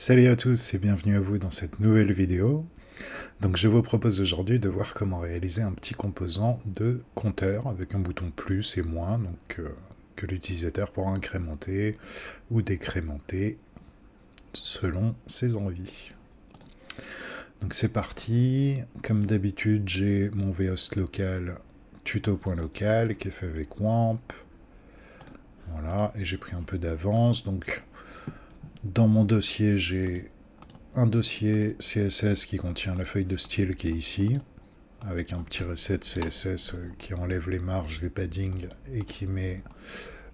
Salut à tous et bienvenue à vous dans cette nouvelle vidéo. Donc je vous propose aujourd'hui de voir comment réaliser un petit composant de compteur avec un bouton plus et moins, que l'utilisateur pourra incrémenter ou décrémenter selon ses envies. Donc c'est parti, comme d'habitude j'ai mon vhost local tuto.local qui est fait avec WAMP. Voilà, et j'ai pris un peu d'avance, donc dans mon dossier j'ai un dossier CSS qui contient la feuille de style qui est ici, avec un petit reset CSS qui enlève les marges, les paddings et qui met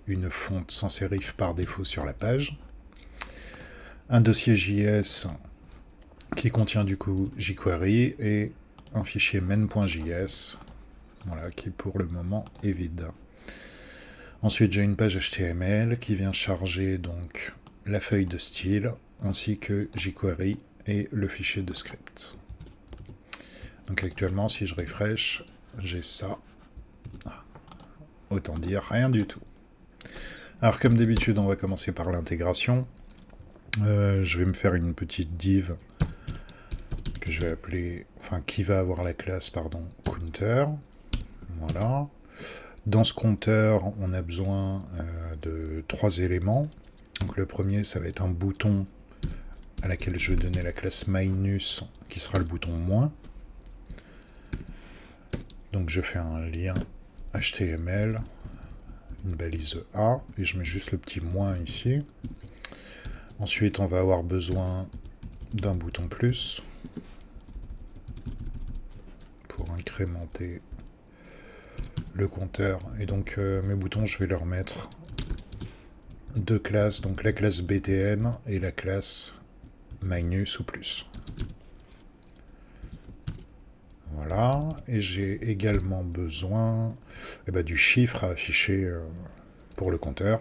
une fonte sans sérif par défaut sur la page. Un dossier JS qui contient du coup jQuery et un fichier main.js, voilà, qui pour le moment est vide. Ensuite j'ai une page HTML qui vient charger donc la feuille de style ainsi que jQuery et le fichier de script. Donc actuellement, si je refresh, j'ai ça. Autant dire rien du tout. Alors comme d'habitude, on va commencer par l'intégration. Je vais me faire une petite div que je vais appeler, enfin qui va avoir la classe, pardon, counter. Voilà. Dans ce compteur, on a besoin de 3 éléments. Donc le premier, ça va être un bouton à laquelle je vais donner la classe minus, qui sera le bouton moins. Donc je fais un lien HTML, une balise A, et je mets juste le petit moins ici. Ensuite, on va avoir besoin d'un bouton plus pour incrémenter le compteur. Et donc mes boutons, je vais leur mettre deux classes, donc la classe BTN et la classe minus ou plus. Voilà, et j'ai également besoin du chiffre à afficher pour le compteur.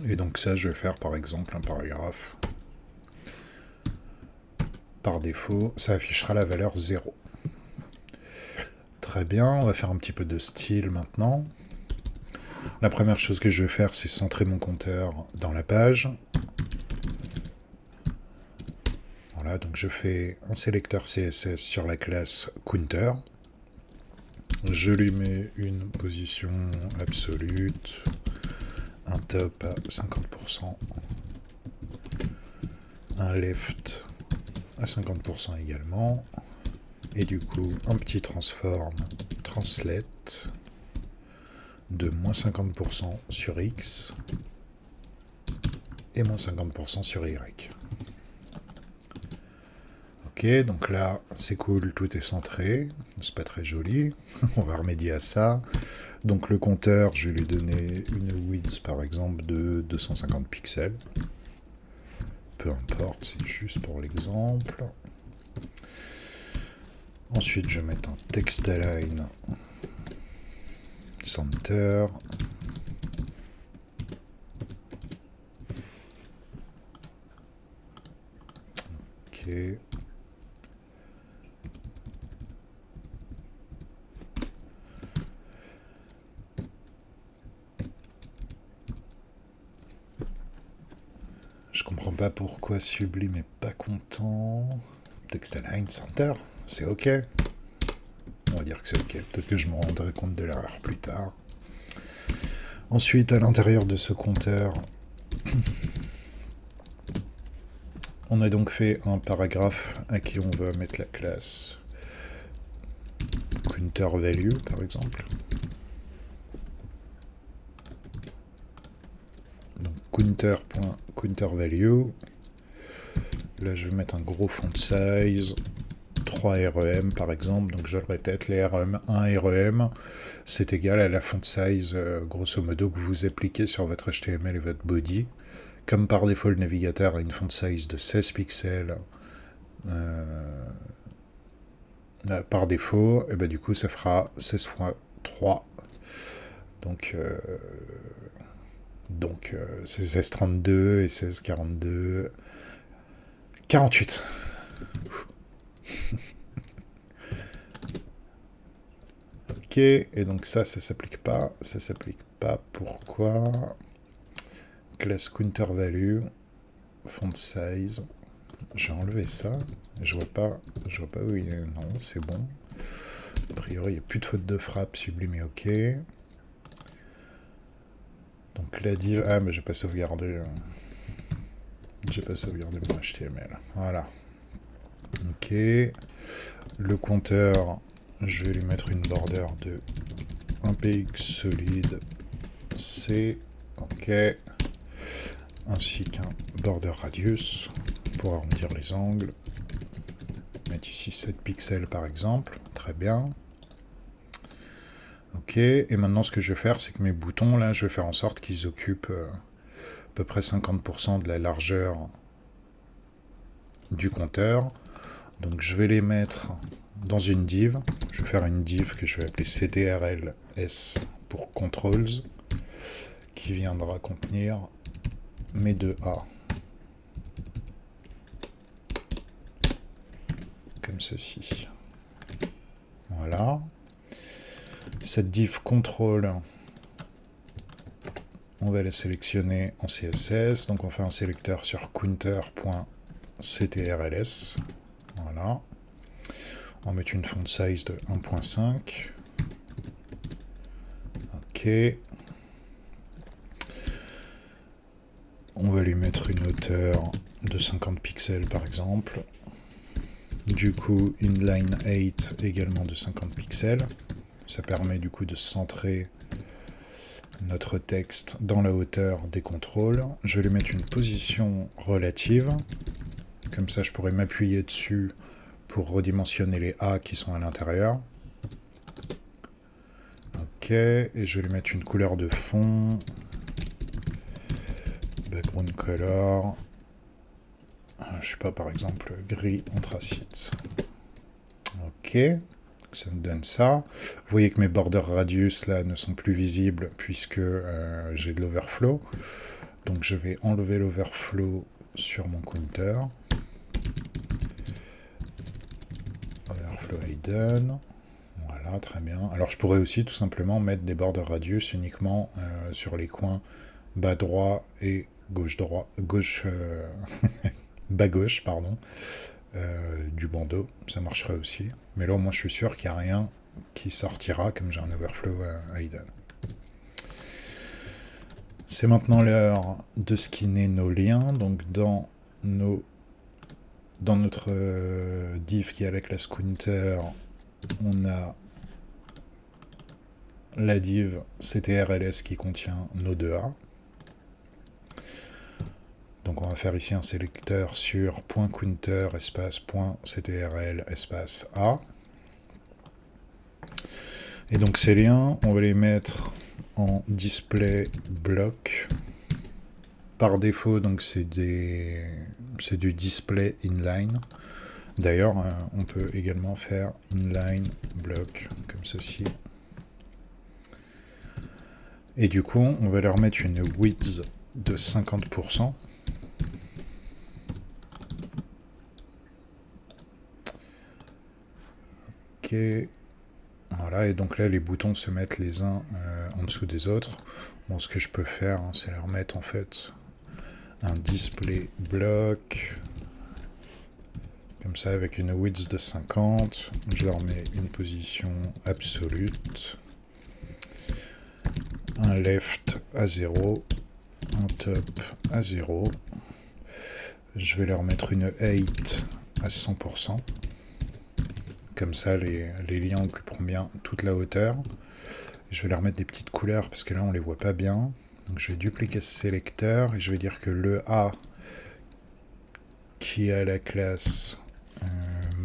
Et donc ça, je vais faire par exemple un paragraphe. Par défaut, ça affichera la valeur 0. Très bien, on va faire un petit peu de style maintenant. La première chose que je vais faire, c'est centrer mon compteur dans la page. Voilà, donc je fais un sélecteur CSS sur la classe counter. Je lui mets une position absolue, un top à 50%, un left à 50% également, et du coup un petit transform translate de moins 50% sur X et moins 50% sur Y. Ok, donc là c'est cool, tout est centré, c'est pas très joli, on va remédier à ça. Donc le compteur, je vais lui donner une width par exemple de 250 pixels. Peu importe, c'est juste pour l'exemple. Ensuite, je vais mettre un text align center. Ok. Je comprends pas pourquoi Sublime est pas content. Text align center, c'est ok. On va dire que c'est ok. Peut-être que je me rendrai compte de l'erreur plus tard. Ensuite, à l'intérieur de ce compteur, on a donc fait un paragraphe à qui on va mettre la classe counter value, par exemple. Donc counter.counterValue. Là, je vais mettre un gros font size, 3 REM par exemple. Donc je le répète, les REM, 1 REM, c'est égal à la font size, grosso modo, que vous appliquez sur votre HTML et votre body. Comme par défaut, le navigateur a une font size de 16 pixels par défaut, et du coup, ça fera 16 x 3. Donc, c'est 1632 et 1642. 48. Ok, et donc ça s'applique pas. Ça s'applique pas. Pourquoi? Classe counter value. font size. J'ai enlevé ça. Je vois pas où il est. Non, c'est bon. A priori, il n'y a plus de faute de frappe, sublimé, ok. Donc la div... Ah, mais j'ai pas sauvegardé. J'ai pas sauvegardé mon HTML. Voilà. Ok. Le compteur, je vais lui mettre une border de 1px solide C. Ok. Ainsi qu'un border radius pour arrondir les angles. Mettre ici 7 pixels par exemple. Très bien. Ok. Et maintenant, ce que je vais faire, c'est que mes boutons, là, je vais faire en sorte qu'ils occupent à peu près 50% de la largeur du compteur. Donc je vais les mettre dans une div. Je vais faire une div que je vais appeler ctrls pour controls, qui viendra contenir mes deux A. Comme ceci. Voilà. Cette div control, on va la sélectionner en CSS. Donc on fait un sélecteur sur counter.ctrls. Voilà. On va mettre une font size de 1.5. Ok. On va lui mettre une hauteur de 50 pixels par exemple. Du coup, inline 8 également de 50 pixels. Ça permet du coup de centrer notre texte dans la hauteur des contrôles. Je vais lui mettre une position relative. Comme ça, je pourrais m'appuyer dessus pour redimensionner les A qui sont à l'intérieur. Ok, et je vais lui mettre une couleur de fond. Background color. Je sais pas, par exemple, gris anthracite. Ok, ça me donne ça. Vous voyez que mes borders radius là ne sont plus visibles puisque j'ai de l'overflow. Donc je vais enlever l'overflow sur mon counter. Overflow hidden. Voilà, très bien. Alors je pourrais aussi tout simplement mettre des borders radius uniquement sur les coins bas droit et gauche droit, gauche bas gauche, pardon, du bandeau. Ça marcherait aussi. Mais là, au moins, je suis sûr qu'il n'y a rien qui sortira comme j'ai un overflow hidden. C'est maintenant l'heure de skinner nos liens. Donc dans notre div qui est à la classe counter, on a la div ctrls qui contient nos 2A. Donc on va faire ici un sélecteur sur .counter espace .ctrl espace A. Et donc ces liens, on va les mettre en display block. Par défaut, donc c'est du display inline. D'ailleurs, on peut également faire inline block comme ceci. Et du coup, on va leur mettre une width de 50%. Ok. Voilà, et donc là, les boutons se mettent les uns en dessous des autres. Bon, ce que je peux faire, hein, c'est leur mettre en fait un display block. Comme ça, avec une width de 50. Je leur mets une position absolute. Un left à 0. Un top à 0. Je vais leur mettre une height à 100%. Comme ça, les liens occuperont bien toute la hauteur. Je vais leur mettre des petites couleurs parce que là, on les voit pas bien. Donc, je vais dupliquer ce sélecteur et je vais dire que le A qui est à la classe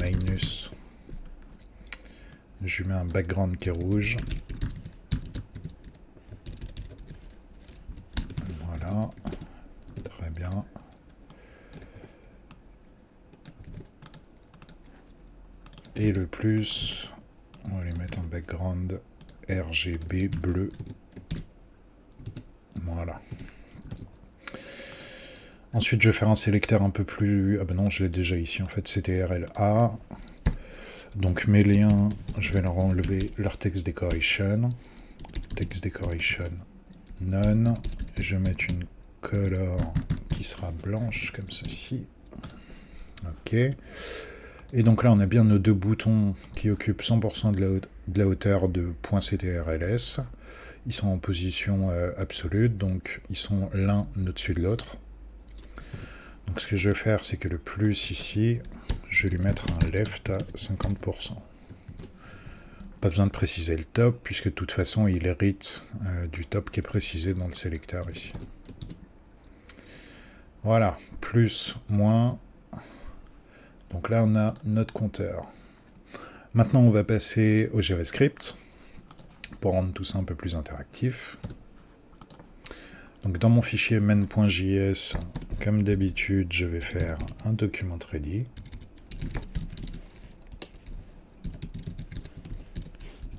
minus, je lui mets un background qui est rouge. Voilà, très bien. Et le plus, on va lui mettre un background RGB bleu. Voilà. Ensuite, je vais faire un sélecteur un peu plus... Ah ben non, je l'ai déjà ici, en fait, CTRL-A. Donc mes liens, je vais leur enlever leur text decoration. Text decoration none. Et je vais mettre une color qui sera blanche comme ceci. Ok. Et donc là, on a bien nos deux boutons qui occupent 100% de la hauteur de .ctrls. Ils sont en position absolue, donc ils sont l'un au-dessus de l'autre. Donc ce que je vais faire, c'est que le plus ici, je vais lui mettre un left à 50%. Pas besoin de préciser le top, puisque de toute façon, il hérite du top qui est précisé dans le sélecteur ici. Voilà, plus, moins. Donc là, on a notre compteur. Maintenant, on va passer au JavaScript pour rendre tout ça un peu plus interactif. Donc dans mon fichier main.js, comme d'habitude, je vais faire un document ready.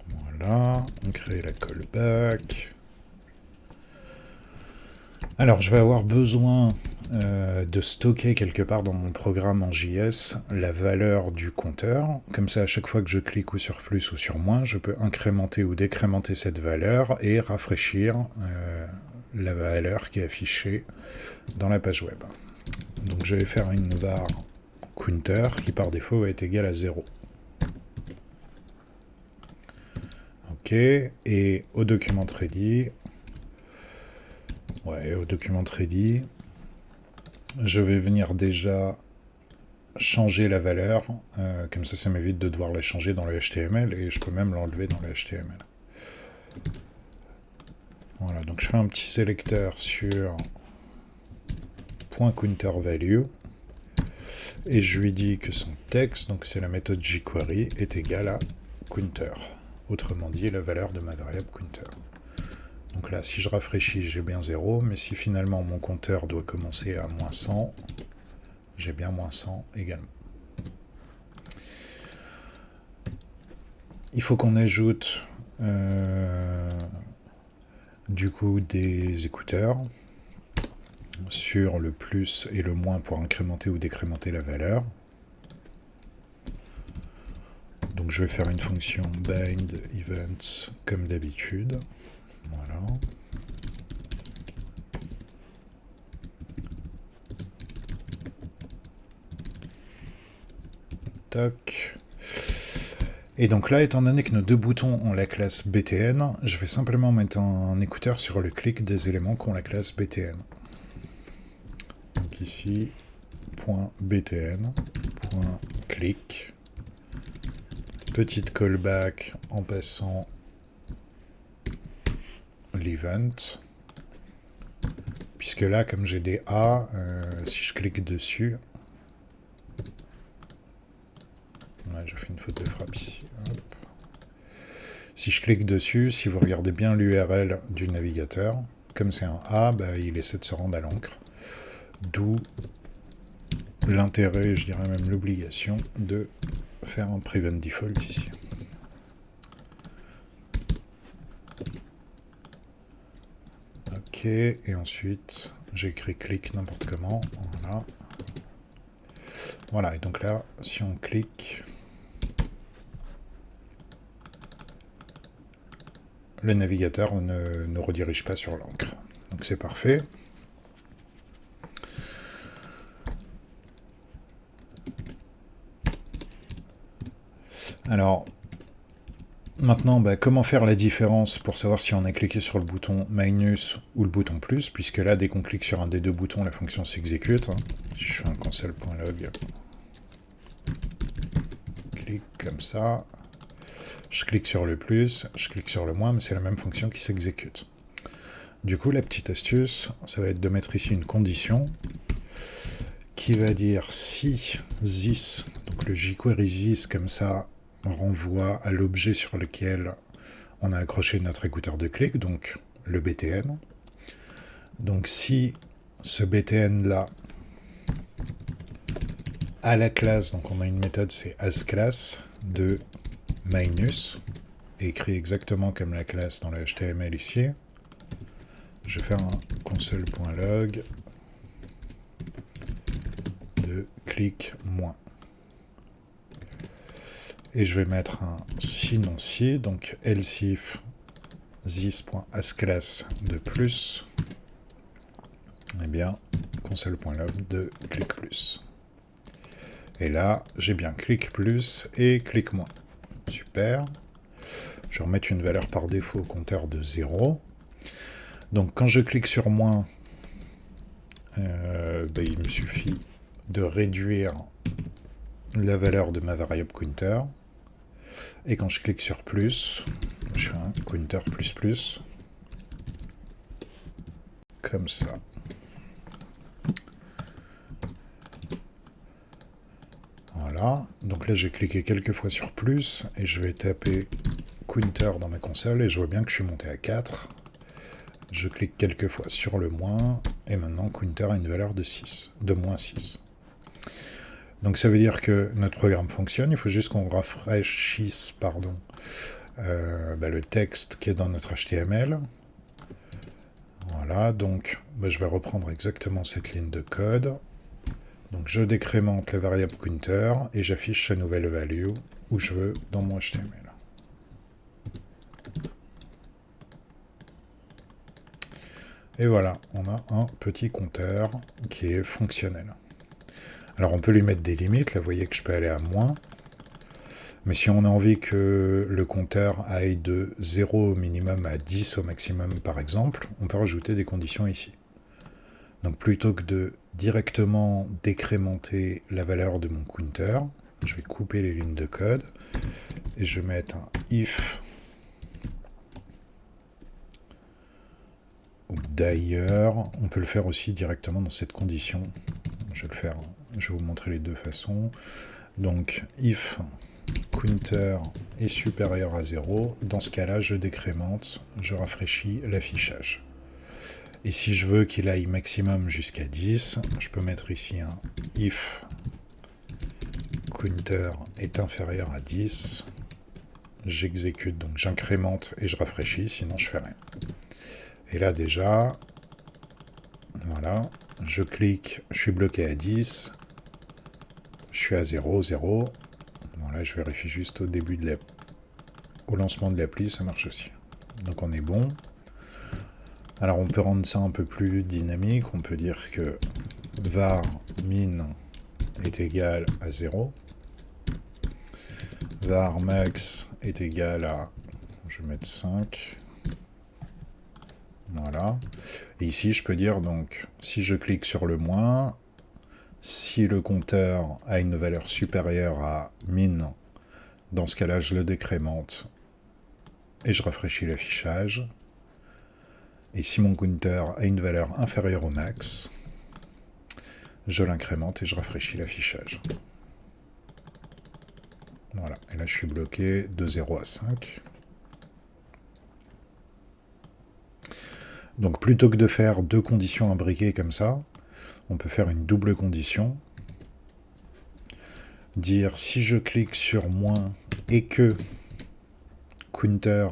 Voilà, on crée la callback. Alors, je vais avoir besoin de stocker quelque part dans mon programme en JS la valeur du compteur. Comme ça, à chaque fois que je clique ou sur plus ou sur moins, je peux incrémenter ou décrémenter cette valeur et rafraîchir la valeur qui est affichée dans la page web. Donc je vais faire une var counter qui par défaut va être égale à 0. Ok, et au document ready, je vais venir déjà changer la valeur, comme ça m'évite de devoir la changer dans le HTML, et je peux même l'enlever dans le HTML. Voilà, donc je fais un petit sélecteur sur .counterValue, et je lui dis que son texte, donc c'est la méthode jQuery, est égal à counter. Autrement dit, la valeur de ma variable counter. Donc là, si je rafraîchis, j'ai bien 0, mais si finalement mon compteur doit commencer à moins 100, j'ai bien moins 100 également. Il faut qu'on ajoute du coup des écouteurs sur le plus et le moins pour incrémenter ou décrémenter la valeur. Donc je vais faire une fonction bind events comme d'habitude. Voilà. Tac. Et donc là, étant donné que nos deux boutons ont la classe BTN, je vais simplement mettre un écouteur sur le clic des éléments qui ont la classe BTN. Donc ici, .btn, .click, petite callback en passant l'event, puisque là, comme j'ai des A, si je clique dessus, ouais, je fais une faute de frappe ici. Hop. Si je clique dessus, si vous regardez bien l'URL du navigateur, comme c'est un A, bah, il essaie de se rendre à l'encre. D'où l'intérêt, je dirais même l'obligation, de faire un prevent default ici. Ok, et ensuite, j'écris clic n'importe comment. Voilà. Voilà, et donc là, si on clique, le navigateur ne redirige pas sur l'encre. Donc c'est parfait. Alors, maintenant, comment faire la différence pour savoir si on a cliqué sur le bouton minus ou le bouton plus, puisque là, dès qu'on clique sur un des deux boutons, la fonction s'exécute. Si je fais un console.log, clique comme ça, je clique sur le plus, je clique sur le moins, mais c'est la même fonction qui s'exécute. Du coup, la petite astuce, ça va être de mettre ici une condition qui va dire si this, donc le jQuery this, comme ça, renvoie à l'objet sur lequel on a accroché notre écouteur de clic, donc le BTN. Donc si ce BTN-là a la classe, donc on a une méthode, c'est asClass de minus, écrit exactement comme la classe dans le HTML ici. Je vais faire un console.log de clic moins. Et je vais mettre un sinon si, donc else if this.asClass de plus, eh bien, console.log de click plus. Et là, j'ai bien click plus et click moins. Super. Je vais remettre une valeur par défaut au compteur de 0. Donc quand je clique sur moins, il me suffit de réduire la valeur de ma variable counter. Et quand je clique sur plus, je fais un counter plus plus. Comme ça. Voilà. Donc là, j'ai cliqué quelques fois sur plus et je vais taper counter dans ma console et je vois bien que je suis monté à 4. Je clique quelques fois sur le moins et maintenant counter a une valeur de 6, de moins 6. Donc ça veut dire que notre programme fonctionne, il faut juste qu'on rafraîchisse le texte qui est dans notre HTML. Voilà, donc je vais reprendre exactement cette ligne de code. Donc je décrémente la variable counter et j'affiche sa nouvelle value où je veux dans mon HTML. Et voilà, on a un petit compteur qui est fonctionnel. Alors on peut lui mettre des limites, là vous voyez que je peux aller à moins. Mais si on a envie que le compteur aille de 0 au minimum à 10 au maximum par exemple, on peut rajouter des conditions ici. Donc plutôt que de directement décrémenter la valeur de mon counter, je vais couper les lignes de code et je vais mettre un if. D'ailleurs, on peut le faire aussi directement dans cette condition. Je vais vous montrer les deux façons. Donc if counter est supérieur à 0, dans ce cas-là, je décrémente, je rafraîchis l'affichage. Et si je veux qu'il aille maximum jusqu'à 10, je peux mettre ici un if counter est inférieur à 10. J'exécute, donc j'incrémente et je rafraîchis, sinon je fais rien. Et là déjà, voilà, je clique, je suis bloqué à 10, je suis à 0, 0. Bon là je vérifie juste au lancement de l'appli, ça marche aussi. Donc on est bon. Alors on peut rendre ça un peu plus dynamique, on peut dire que var min est égal à 0, var max est égal à, je vais mettre 5, voilà, et ici je peux dire donc, si je clique sur le moins, si le compteur a une valeur supérieure à min, dans ce cas-là je le décrémente et je rafraîchis l'affichage. Et si mon counter a une valeur inférieure au max, je l'incrémente et je rafraîchis l'affichage. Voilà, et là je suis bloqué de 0 à 5. Donc plutôt que de faire deux conditions imbriquées comme ça, on peut faire une double condition. Dire si je clique sur moins et que counter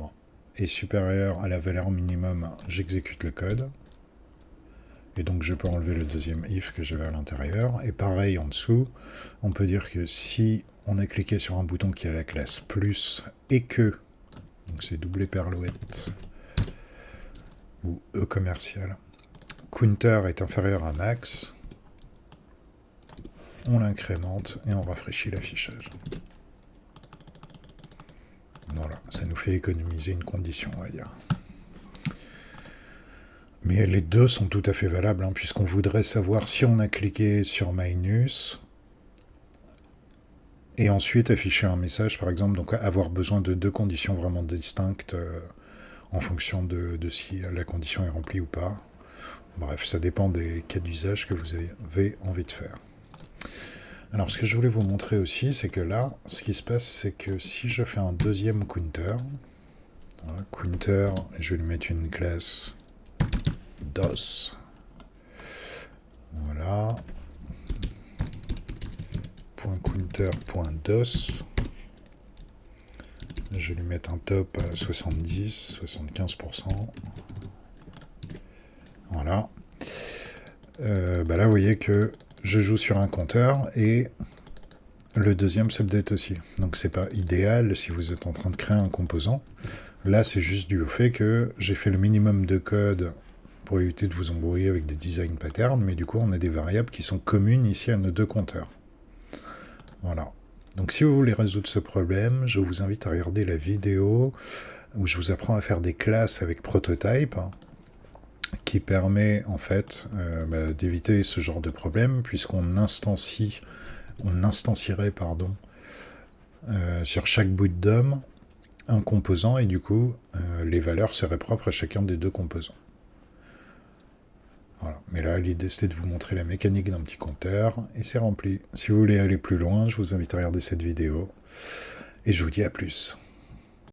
est supérieur à la valeur minimum, j'exécute le code. Et donc je peux enlever le deuxième if que j'avais à l'intérieur. Et pareil en dessous, on peut dire que si on a cliqué sur un bouton qui a la classe plus et que, donc c'est double éperlouette ou E commercial, counter est inférieur à max, on l'incrémente et on rafraîchit l'affichage. Voilà, ça nous fait économiser une condition, on va dire. Mais les deux sont tout à fait valables, puisqu'on voudrait savoir si on a cliqué sur minus, et ensuite afficher un message, par exemple, donc avoir besoin de deux conditions vraiment distinctes en fonction de si la condition est remplie ou pas. Bref, ça dépend des cas d'usage que vous avez envie de faire. Alors, ce que je voulais vous montrer aussi, c'est que là, ce qui se passe, c'est que si je fais un deuxième counter, voilà, counter, je vais lui mettre une classe DOS, voilà, .counter.dos, je vais lui mettre un top à 70, 75%, voilà. Là, vous voyez que je joue sur un compteur et le deuxième s'update aussi. Donc c'est pas idéal si vous êtes en train de créer un composant. Là, c'est juste dû au fait que j'ai fait le minimum de code pour éviter de vous embrouiller avec des design patterns, mais du coup on a des variables qui sont communes ici à nos deux compteurs. Voilà. Donc si vous voulez résoudre ce problème, je vous invite à regarder la vidéo où je vous apprends à faire des classes avec Prototype, qui permet en fait d'éviter ce genre de problème, puisqu'on instancierait sur chaque bout de DOM un composant, et du coup les valeurs seraient propres à chacun des deux composants. Voilà. Mais là, l'idée, c'était de vous montrer la mécanique d'un petit compteur, et c'est rempli. Si vous voulez aller plus loin, je vous invite à regarder cette vidéo, et je vous dis à plus.